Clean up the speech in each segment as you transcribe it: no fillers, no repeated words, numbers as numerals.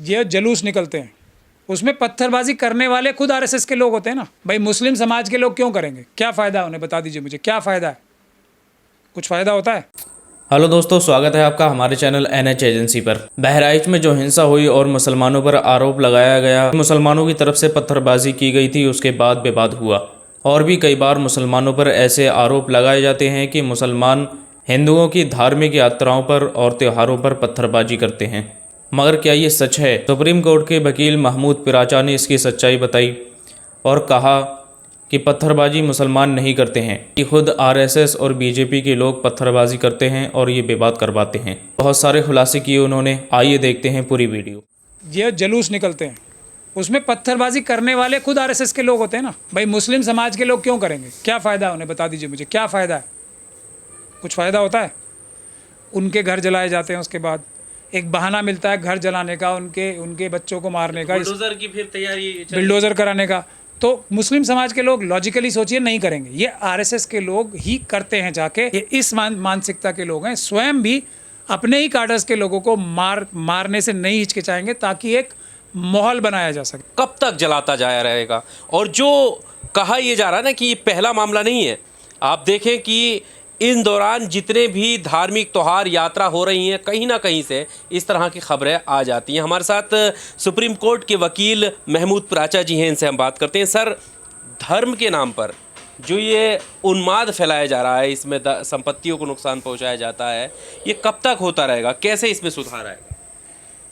ये जुलूस निकलते हैं उसमें पत्थरबाजी करने वाले खुद आरएसएस के लोग होते हैं ना भाई। मुस्लिम समाज के लोग क्यों करेंगे? क्या फ़ायदा है उन्हें? बता दीजिए मुझे, क्या फ़ायदा है? कुछ फ़ायदा होता है? हेलो दोस्तों, स्वागत है आपका हमारे चैनल NH एजेंसी पर। बहराइच में जो हिंसा हुई और मुसलमानों पर आरोप लगाया गया, मुसलमानों की तरफ से पत्थरबाजी की गई थी, उसके बाद विवाद हुआ। और भी कई बार मुसलमानों पर ऐसे आरोप लगाए जाते हैं कि मुसलमान हिंदुओं की धार्मिक यात्राओं पर और त्योहारों पर पत्थरबाजी करते हैं। मगर क्या ये सच है? सुप्रीम कोर्ट के वकील महमूद पिराचा ने इसकी सच्चाई बताई और कहा कि पत्थरबाजी मुसलमान नहीं करते हैं, कि खुद आरएसएस और बीजेपी के लोग पत्थरबाजी करते हैं और ये विवाद करवाते हैं। बहुत सारे खुलासे किए उन्होंने, आइए देखते हैं पूरी वीडियो। ये जुलूस निकलते हैं उसमें पत्थरबाजी करने वाले खुद आरएसएस के लोग होते हैं ना भाई। मुस्लिम समाज के लोग क्यों करेंगे? क्या फ़ायदा है उन्हें? बता दीजिए मुझे, क्या फ़ायदा है? कुछ फ़ायदा होता है? उनके घर जलाए जाते हैं, उसके बाद एक बहाना मिलता है घर जलाने का, उनके बच्चों को मारने का, बुलडोजर की फिर तैयारी बिल्डोज़र कराने का। तो मुस्लिम समाज के लोग लॉजिकली सोचिए नहीं करेंगे, ये आरएसएस के लोग ही करते हैं जाके। ये इस मानसिकता के लोग हैं, स्वयं भी अपने ही काडर्स के लोगों को मारने से नहीं हिचकिचाएंगे ताकि एक माहौल बनाया जा सके। कब तक जलाता जाया रहेगा? और जो कहा यह जा रहा है ना कि ये पहला मामला नहीं है। आप देखें कि इन दौरान जितने भी धार्मिक त्योहार यात्रा हो रही हैं, कहीं ना कहीं से इस तरह की खबरें आ जाती हैं। हमारे साथ सुप्रीम कोर्ट के वकील महमूद पिराचा जी हैं, इनसे हम बात करते हैं। सर, धर्म के नाम पर जो ये उन्माद फैलाया जा रहा है, इसमें संपत्तियों को नुकसान पहुंचाया जाता है, ये कब तक होता रहेगा? कैसे इसमें सुधार आएगा?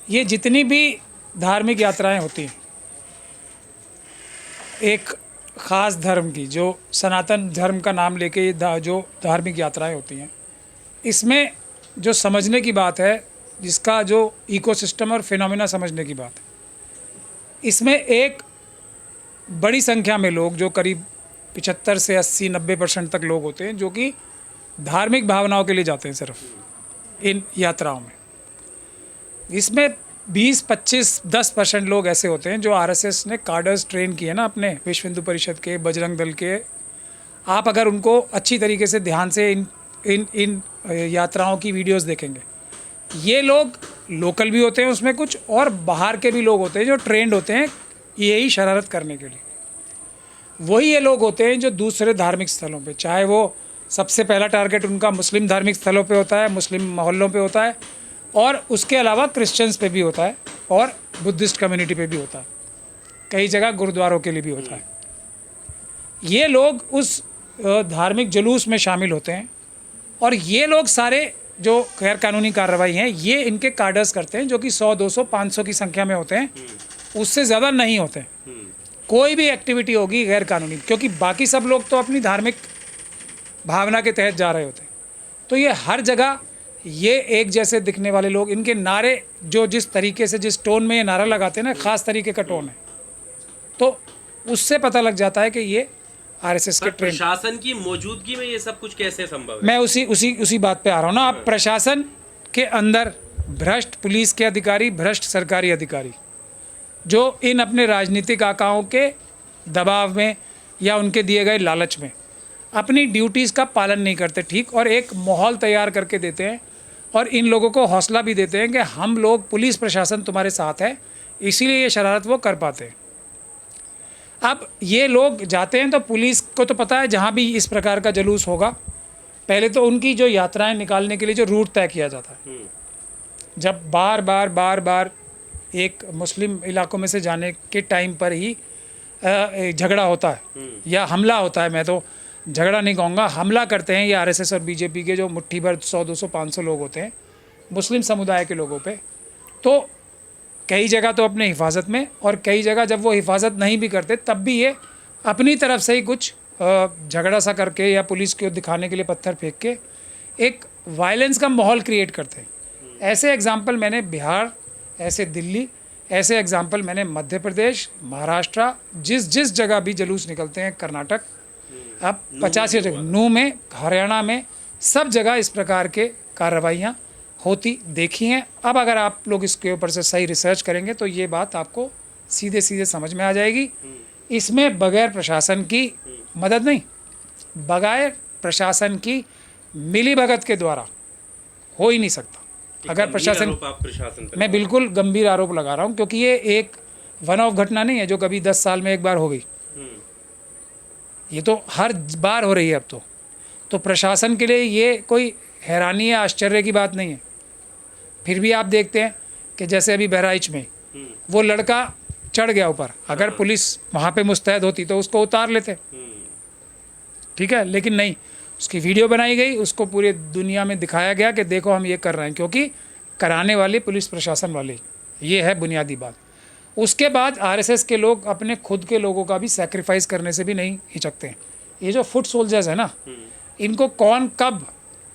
ये जितनी भी धार्मिक यात्राएं होती हैं, एक ख़ास धर्म की, जो सनातन धर्म का नाम लेके जो धार्मिक यात्राएं होती हैं, इसमें जो समझने की बात है, जिसका जो इकोसिस्टम और फिनोमिना समझने की बात है, इसमें एक बड़ी संख्या में लोग, जो करीब 75 से 80-90% तक लोग होते हैं, जो कि धार्मिक भावनाओं के लिए जाते हैं सिर्फ इन यात्राओं में। इसमें 20-25-10% लोग ऐसे होते हैं जो आरएसएस ने कार्डर्स ट्रेन किए ना अपने, विश्व हिंदू परिषद के, बजरंग दल के। आप अगर उनको अच्छी तरीके से ध्यान से इन यात्राओं की वीडियोस देखेंगे, ये लोग लोकल भी होते हैं उसमें कुछ, और बाहर के भी लोग होते हैं जो ट्रेंड होते हैं यही शरारत करने के लिए। वही ये लोग होते हैं जो दूसरे धार्मिक स्थलों पे, चाहे वो सबसे पहला टारगेट उनका मुस्लिम धार्मिक स्थलों पे होता है, मुस्लिम मोहल्लों पे होता है, और उसके अलावा क्रिश्चियंस पे भी होता है और बुद्धिस्ट कम्युनिटी पे भी होता है, कई जगह गुरुद्वारों के लिए भी होता है। ये लोग उस धार्मिक जुलूस में शामिल होते हैं, और ये लोग सारे जो गैर कानूनी कार्रवाई हैं, ये इनके कार्डर्स करते हैं, जो कि 100, 200, 500 की संख्या में होते हैं, उससे ज़्यादा नहीं होते। कोई भी एक्टिविटी होगी गैर कानूनी, क्योंकि बाकी सब लोग तो अपनी धार्मिक भावना के तहत जा रहे होते हैं। तो ये हर जगह ये एक जैसे दिखने वाले लोग, इनके नारे जो जिस तरीके से, जिस टोन में ये नारा लगाते हैं ना, ख़ास तरीके का टोन है, तो उससे पता लग जाता है कि ये आरएसएस के ट्रेंड। प्रशासन की मौजूदगी में ये सब कुछ कैसे संभव है? मैं उसी बात पे आ रहा हूँ ना। आप प्रशासन के अंदर भ्रष्ट पुलिस के अधिकारी, भ्रष्ट सरकारी अधिकारी, जो इन अपने राजनीतिक आकाओं के दबाव में या उनके दिए गए लालच में अपनी ड्यूटीज़ का पालन नहीं करते ठीक, और एक माहौल तैयार करके देते हैं, और इन लोगों को हौसला भी देते हैं कि हम लोग, पुलिस प्रशासन तुम्हारे साथ है, इसीलिए ये शरारत वो कर पाते हैं। अब ये लोग जाते हैं तो पुलिस को तो पता है जहाँ भी इस प्रकार का जुलूस होगा, पहले तो उनकी जो यात्राएं निकालने के लिए जो रूट तय किया जाता है, जब बार बार एक मुस्लिम इलाकों में से जाने के टाइम पर ही झगड़ा होता है या हमला होता है, मैं तो झगड़ा नहीं कहूँगा, हमला करते हैं ये आरएसएस और बीजेपी के जो मुट्ठी भर 100, 200, 500 लोग होते हैं मुस्लिम समुदाय के लोगों पे, तो कई जगह तो अपने हिफाजत में, और कई जगह जब वो हिफाजत नहीं भी करते तब भी ये अपनी तरफ से ही कुछ झगड़ा सा करके या पुलिस को दिखाने के लिए पत्थर फेंक के एक वायलेंस का माहौल क्रिएट करते हैं। ऐसे एग्जाम्पल मैंने बिहार, ऐसे दिल्ली, ऐसे एग्जाम्पल मैंने मध्य प्रदेश, महाराष्ट्र, जिस जगह भी जुलूस निकलते हैं, कर्नाटक, अब 50 जगह, नू में, हरियाणा में, सब जगह इस प्रकार के कार्रवाइयाँ होती देखी हैं। अब अगर आप लोग इसके ऊपर से सही रिसर्च करेंगे तो ये बात आपको सीधे समझ में आ जाएगी। इसमें बगैर प्रशासन की मदद नहीं, बगैर प्रशासन की मिलीभगत के द्वारा हो ही नहीं सकता। अगर प्रशासन, आप प्रशासन पर मैं बिल्कुल गंभीर आरोप लगा रहा हूँ, क्योंकि ये एक वन ऑफ घटना नहीं है जो कभी 10 साल में एक बार हो गई, ये तो हर बार हो रही है अब तो प्रशासन के लिए ये कोई हैरानी या आश्चर्य की बात नहीं है। फिर भी आप देखते हैं कि जैसे अभी बहराइच में वो लड़का चढ़ गया ऊपर, अगर पुलिस वहाँ पे मुस्तैद होती तो उसको उतार लेते, ठीक है, लेकिन नहीं, उसकी वीडियो बनाई गई, उसको पूरी दुनिया में दिखाया गया कि देखो हम ये कर रहे हैं, क्योंकि कराने वाले पुलिस प्रशासन वाले, ये है बुनियादी बात। उसके बाद आरएसएस के लोग अपने खुद के लोगों का भी सैक्रिफाइस करने से भी नहीं हिचकते हैं। ये जो फुट सोल्जर्स है ना, इनको कौन कब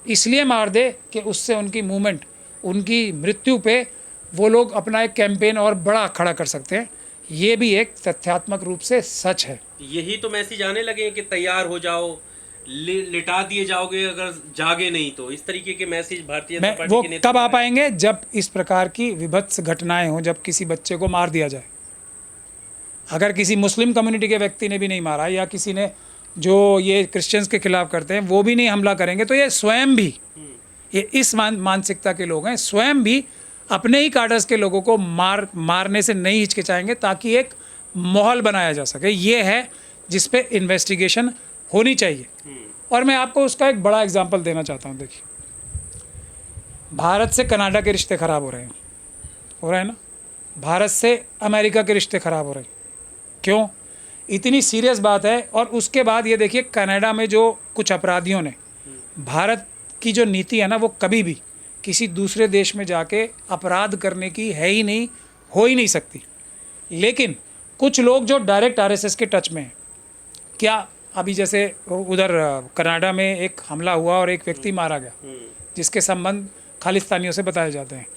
इसलिए मार दे कि उससे उनकी मूवमेंट, उनकी मृत्यु पे वो लोग अपना एक कैंपेन और बड़ा खड़ा कर सकते हैं, ये भी एक तथ्यात्मक रूप से सच है। यही तो मैसेज आने लगे हैं कि तैयार हो जाओ, लिटा दिए जाओगे अगर जागे नहीं तो, इस तरीके के मैसेज भारतीय जनता पार्टी वो के नेता कब आ पाएंगे? जब इस प्रकार की विभत्स घटनाएं हों, जब किसी बच्चे को मार दिया जाए। अगर किसी मुस्लिम कम्युनिटी के व्यक्ति ने भी नहीं मारा, या किसी ने जो ये क्रिश्चियंस के खिलाफ करते हैं वो भी नहीं हमला करेंगे, तो ये स्वयं भी, ये इस मानसिकता के लोग हैं, स्वयं भी अपने ही काडर्स के लोगों को मारने से नहीं हिचकिचाएंगे, ताकि एक माहौल बनाया जा सके। ये है जिस पे इन्वेस्टिगेशन होनी चाहिए। और मैं आपको उसका एक बड़ा एग्जांपल देना चाहता हूँ। देखिए, भारत से कनाडा के रिश्ते ख़राब हो रहे हैं ना, भारत से अमेरिका के रिश्ते ख़राब हो रहे हैं। क्यों? इतनी सीरियस बात है। और उसके बाद ये देखिए, कनाडा में जो कुछ अपराधियों ने, भारत की जो नीति है ना, वो कभी भी किसी दूसरे देश में जाके अपराध करने की है ही नहीं, हो ही नहीं सकती। लेकिन कुछ लोग जो डायरेक्ट आरएसएस के टच में हैं, क्या अभी जैसे उधर कनाडा में एक हमला हुआ और एक व्यक्ति मारा गया, जिसके संबंध खालिस्तानियों से बताए जाते हैं।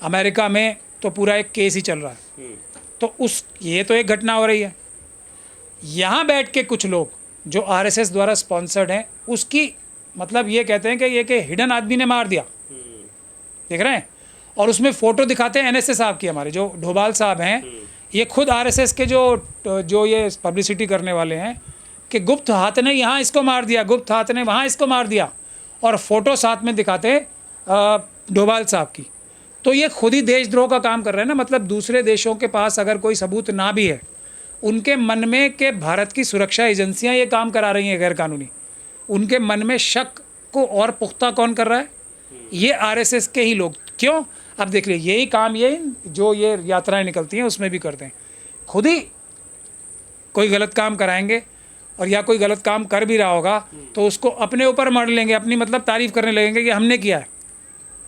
अमेरिका में तो पूरा एक केस ही चल रहा है। तो ये तो एक घटना हो रही है। यहाँ बैठ के कुछ लोग जो आरएसएस द्वारा स्पॉन्सर्ड हैं, उसकी मतलब ये कहते हैं कि ये कि हिडन आदमी ने मार दिया, देख रहे हैं, और उसमें फ़ोटो दिखाते हैं एनएसए साहब की, हमारे जो डोभाल साहब हैं, ये खुद आरएसएस के जो ये पब्लिसिटी करने वाले हैं कि गुप्त हाथ ने यहाँ इसको मार दिया, गुप्त हाथ ने वहाँ इसको मार दिया, और फ़ोटो साथ में दिखाते हैं डोभाल साहब की। तो ये खुद ही देशद्रोह का काम कर रहे हैं ना। मतलब दूसरे देशों के पास अगर कोई सबूत ना भी है, उनके मन में कि भारत की सुरक्षा एजेंसियां ये काम करा रही हैं गैरकानूनी, उनके मन में शक को और पुख्ता कौन कर रहा है? ये आरएसएस के ही लोग। क्यों? अब देख लीजिए, यही काम ये जो ये यात्राएं निकलती हैं उसमें भी करते हैं। खुद ही कोई गलत काम कराएंगे, और या कोई गलत काम कर भी रहा होगा तो उसको अपने ऊपर मर लेंगे, अपनी मतलब तारीफ करने लगेंगे कि हमने किया है।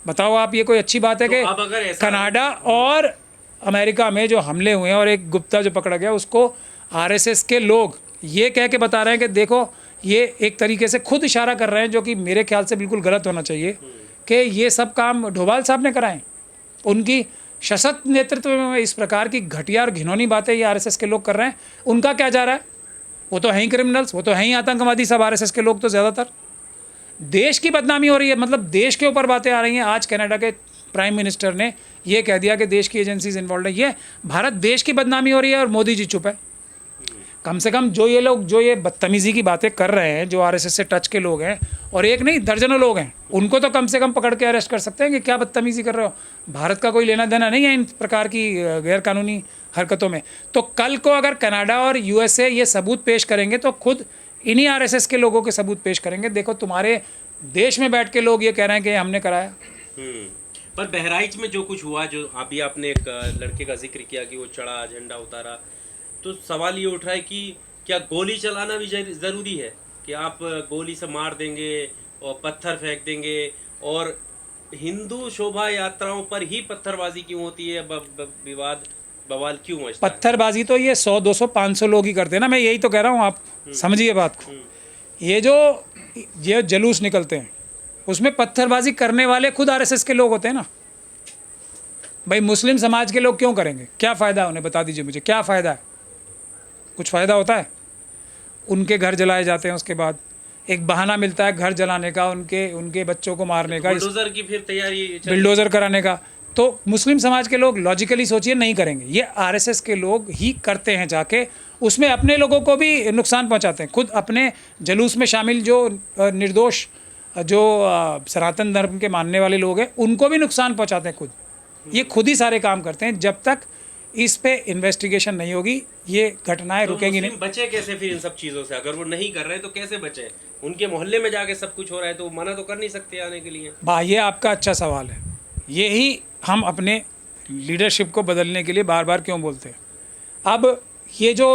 बताओ आप, ये कोई अच्छी बात है कि कनाडा और अमेरिका में जो हमले हुए हैं और एक गुप्ता जो पकड़ा गया, उसको आरएसएस के लोग ये कह के बता रहे हैं कि देखो, ये एक तरीके से खुद इशारा कर रहे हैं, जो कि मेरे ख्याल से बिल्कुल गलत होना चाहिए, कि ये सब काम डोभाल साहब ने कराएं। उनकी सशक्त नेतृत्व में इस प्रकार की घटिया और घिनौनी बातें ये आरएसएस के लोग कर रहे हैं। उनका क्या जा रहा है? वो तो हैं ही क्रिमिनल्स, वो तो हैं ही आतंकवादी सब, आरएसएस के लोग तो ज़्यादातर। देश की बदनामी हो रही है, मतलब देश के ऊपर बातें आ रही हैं। आज कनाडा के प्राइम मिनिस्टर ने ये कह दिया कि देश की एजेंसीज इन्वॉल्व है। ये भारत देश की बदनामी हो रही है और मोदी जी चुप है। कम से कम जो ये लोग जो ये बदतमीज़ी की बातें कर रहे हैं, जो आरएसएस से टच के लोग हैं, और एक नहीं दर्जनों लोग हैं, उनको तो कम से कम पकड़ के अरेस्ट कर सकते हैं कि क्या बदतमीज़ी कर रहे हो। भारत का कोई लेना देना नहीं है इन प्रकार की गैरकानूनी हरकतों में। तो कल को अगर कनाडा और यूएसए ये सबूत पेश करेंगे, तो खुद इन्हीं आरएसएस के लोगों के सबूत पेश करेंगे, देखो तुम्हारे देश में बैठ के लोग ये कह रहे हैं कि हमने कराया। पर बहराइच में जो कुछ हुआ, जो अभी आपने एक लड़के का जिक्र किया कि वो चढ़ा, झंडा उतारा, तो सवाल ये उठ रहा है कि क्या गोली चलाना भी ज़रूरी है? कि आप गोली से मार देंगे और पत्थर फेंक देंगे, और हिंदू शोभा यात्राओं पर ही पत्थरबाजी क्यों होती है? विवाद बवाल क्यों है? पत्थरबाजी तो ये 100, 200, 500 लोग ही करते हैं ना। मैं यही तो कह रहा हूँ, आप समझिए बात को। ये जलूस निकलते हैं, उसमें पत्थरबाजी करने वाले खुद आरएसएस के लोग होते हैं ना। भाई मुस्लिम समाज के लोग क्यों करेंगे? क्या फ़ायदा है उन्हें? बता दीजिए मुझे, क्या फ़ायदा है? कुछ फ़ायदा होता है? उनके घर जलाए जाते हैं, उसके बाद एक बहाना मिलता है घर जलाने का, उनके बच्चों को मारने का, बुलडोजर की फिर तैयारी, बिल्डोजर कराने का। तो मुस्लिम समाज के लोग लॉजिकली सोचिए नहीं करेंगे। ये आरएसएस के लोग ही करते हैं, जाके उसमें अपने लोगों को भी नुकसान पहुंचाते हैं। खुद अपने जलूस में शामिल जो निर्दोष जो सनातन धर्म के मानने वाले लोग हैं उनको भी नुकसान पहुंचाते हैं खुद। ये खुद ही सारे काम करते हैं। जब तक इस पे इन्वेस्टिगेशन नहीं होगी ये घटनाएं रुकेंगी नहीं। मुस्लिम बचे कैसे फिर इन सब चीज़ों से? अगर वो नहीं कर रहे तो कैसे बचे? उनके मोहल्ले में जाके सब कुछ हो रहा है तो मना तो कर नहीं सकते आने के लिए। ये आपका अच्छा सवाल है। यही हम अपने लीडरशिप को बदलने के लिए बार बार क्यों बोलते हैं। अब ये जो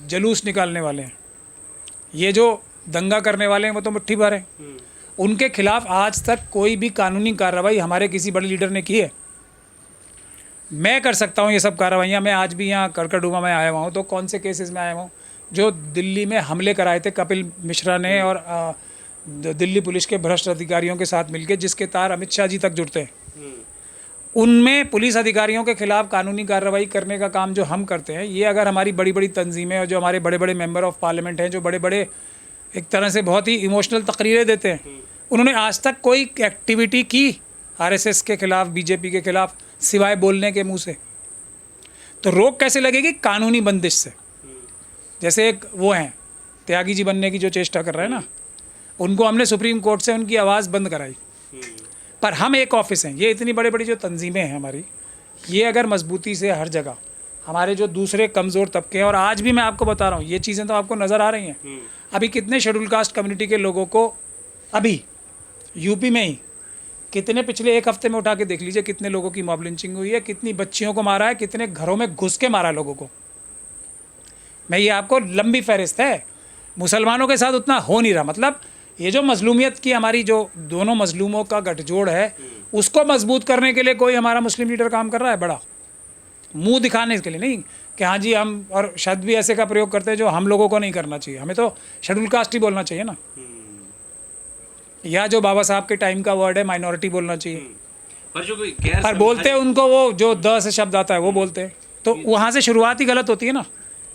जुलूस निकालने वाले हैं, ये जो दंगा करने वाले हैं, वो तो मुट्ठी भर हैं। उनके खिलाफ आज तक कोई भी कानूनी कार्रवाई हमारे किसी बड़े लीडर ने की है? मैं कर सकता हूँ ये सब कार्रवाइयाँ। मैं आज भी यहाँ करकरडूमा में आया हुआ हूँ, तो कौन से केसेस में आया हुआ हूँ? जो दिल्ली में हमले कराए थे कपिल मिश्रा ने और दिल्ली पुलिस के भ्रष्ट अधिकारियों के साथ मिलकर, जिसके तार अमित शाह जी तक जुड़ते हैं। उनमें पुलिस अधिकारियों के खिलाफ कानूनी कार्रवाई करने का काम जो हम करते हैं, ये अगर हमारी बड़ी बड़ी तंजीमें और जो हमारे बड़े बड़े मेंबर ऑफ पार्लियामेंट हैं, जो बड़े बड़े एक तरह से बहुत ही इमोशनल तकरीरें देते हैं, उन्होंने आज तक कोई एक्टिविटी की आरएसएस के खिलाफ, बीजेपी के खिलाफ, सिवाय बोलने के मुंह से? तो रोक कैसे लगेगी? कानूनी बंदिश से। जैसे एक वो हैं त्यागी जी बनने की जो चेष्टा कर रहे हैं ना, उनको हमने सुप्रीम कोर्ट से उनकी आवाज़ बंद कराई। पर हम एक ऑफिस हैं, ये इतनी बड़ी बड़ी जो तंजीमें हैं हमारी, ये अगर मजबूती से हर जगह हमारे जो दूसरे कमज़ोर तबके हैं, और आज भी मैं आपको बता रहा हूँ ये चीज़ें तो आपको नज़र आ रही हैं। अभी कितने शेड्यूल कास्ट कम्युनिटी के लोगों को अभी यूपी में ही कितने पिछले एक हफ्ते में उठा के देख लीजिए कितने लोगों की मॉब लिंचिंग हुई है, कितनी बच्चियों को मारा है, कितने घरों में घुस के मारा लोगों को। मैं ये आपको लंबी फहरिस्त है। मुसलमानों के साथ उतना हो नहीं रहा। मतलब ये जो मजलूमियत की हमारी जो दोनों मजलूमों का गठजोड़ है, उसको मजबूत करने के लिए कोई हमारा मुस्लिम लीडर काम कर रहा है बड़ा, मुंह दिखाने के लिए नहीं कि हाँ जी हम, और शब्द भी ऐसे का प्रयोग करते हैं जो हम लोगों को नहीं करना चाहिए। हमें तो शेड्यूल कास्ट ही बोलना चाहिए ना, या जो बाबा साहब के टाइम का वर्ड है माइनॉरिटी बोलना चाहिए। पर जो कोई गैर पर बोलते हैं उनको वो जो द से शब्द आता है वो बोलते हैं, तो वहाँ से शुरुआत ही गलत होती है ना।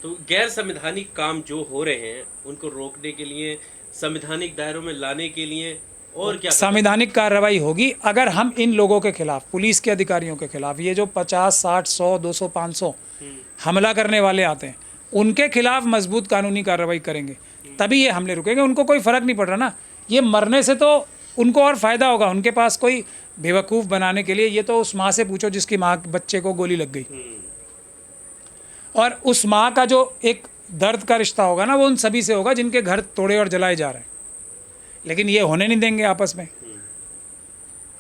तो गैर संवैधानिक काम जो हो रहे हैं उनको रोकने के लिए, संवैधानिक दायरों में लाने के लिए और क्या संवैधानिक कार्रवाई होगी अगर हम इन लोगों के खिलाफ, पुलिस के अधिकारियों के खिलाफ, ये जो 50, 60, 100, 200, 500 हमला करने वाले आते हैं, उनके खिलाफ मजबूत कानूनी कार्रवाई करेंगे, तभी ये हमले रुकेंगे। उनको कोई फ़र्क नहीं पड़ रहा ना, ये मरने से तो उनको और फ़ायदा होगा। उनके पास कोई बेवकूफ़ बनाने के लिए, ये तो उस माँ से पूछो जिसकी माँ बच्चे को गोली लग गई, और उस माँ का जो एक दर्द का रिश्ता होगा ना, वो उन सभी से होगा जिनके घर तोड़े और जलाए जा रहे हैं। लेकिन ये होने नहीं देंगे आपस में।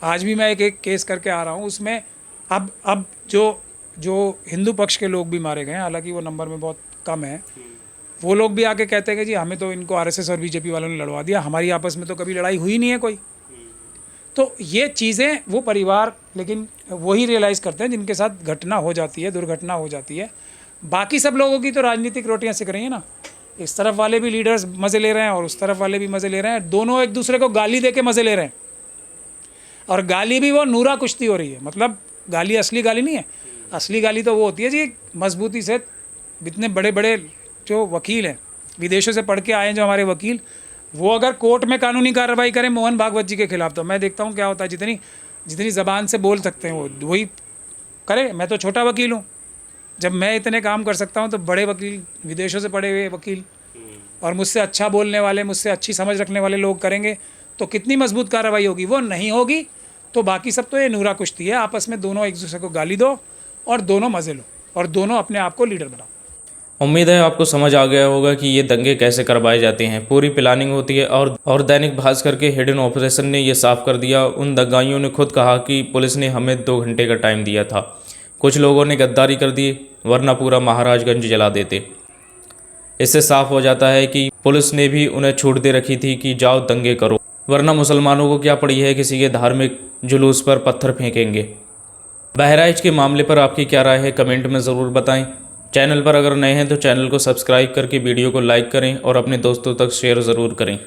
आज भी मैं एक केस करके आ रहा हूँ, उसमें अब जो हिंदू पक्ष के लोग भी मारे गए हैं, हालांकि वो नंबर में बहुत कम है, वो लोग भी आके कहते हैं कि जी हमें तो इनको आरएसएस और बीजेपी वालों ने लड़वा दिया, हमारी आपस में तो कभी लड़ाई हुई नहीं है कोई। तो ये चीज़ें वो परिवार लेकिन वही रियलाइज़ करते हैं जिनके साथ घटना हो जाती है, दुर्घटना हो जाती है। बाकी सब लोगों की तो राजनीतिक रोटियां सिक रही हैं ना। इस तरफ वाले भी लीडर्स मज़े ले रहे हैं और उस तरफ वाले भी मज़े ले रहे हैं, दोनों एक दूसरे को गाली दे के मज़े ले रहे हैं। और गाली भी वो नूरा कुश्ती हो रही है, मतलब गाली असली गाली नहीं है। असली गाली तो वो होती है जी मजबूती से, इतने बड़े बड़े जो वकील हैं, विदेशों से पढ़ के आए हैं जो हमारे वकील, वो अगर कोर्ट में कानूनी कार्रवाई करें मोहन भागवत जी के खिलाफ, तो मैं देखता हूँ क्या होता है। जितनी ज़बान से बोल सकते हैं वो वही करे। मैं तो छोटा वकील हूँ, जब मैं इतने काम कर सकता हूँ तो बड़े वकील, विदेशों से पढ़े हुए वकील और मुझसे अच्छा बोलने वाले, मुझसे अच्छी समझ रखने वाले लोग करेंगे तो कितनी मजबूत कार्रवाई होगी। वो नहीं होगी तो बाकी सब तो ये नूरा कुश्ती है, आपस में दोनों एक दूसरे को गाली दो और दोनों मज़े लो और दोनों अपने आप को लीडर बनाओ। उम्मीद है आपको समझ आ गया होगा कि ये दंगे कैसे करवाए जाते हैं। पूरी प्लानिंग होती है और दैनिक भास्कर के हिडन ऑपरेशन ने ये साफ कर दिया। उन दंगाइयों ने खुद कहा कि पुलिस ने हमें 2 घंटे का टाइम दिया था। कुछ लोगों ने गद्दारी कर दी, वरना पूरा महाराजगंज जला देते। इससे साफ हो जाता है कि पुलिस ने भी उन्हें छूट दे रखी थी कि जाओ दंगे करो, वरना मुसलमानों को क्या पड़ी है किसी के धार्मिक जुलूस पर पत्थर फेंकेंगे। बहराइच के मामले पर आपकी क्या राय है, कमेंट में ज़रूर बताएं। चैनल पर अगर नए हैं तो चैनल को सब्सक्राइब करके वीडियो को लाइक करें और अपने दोस्तों तक शेयर ज़रूर करें।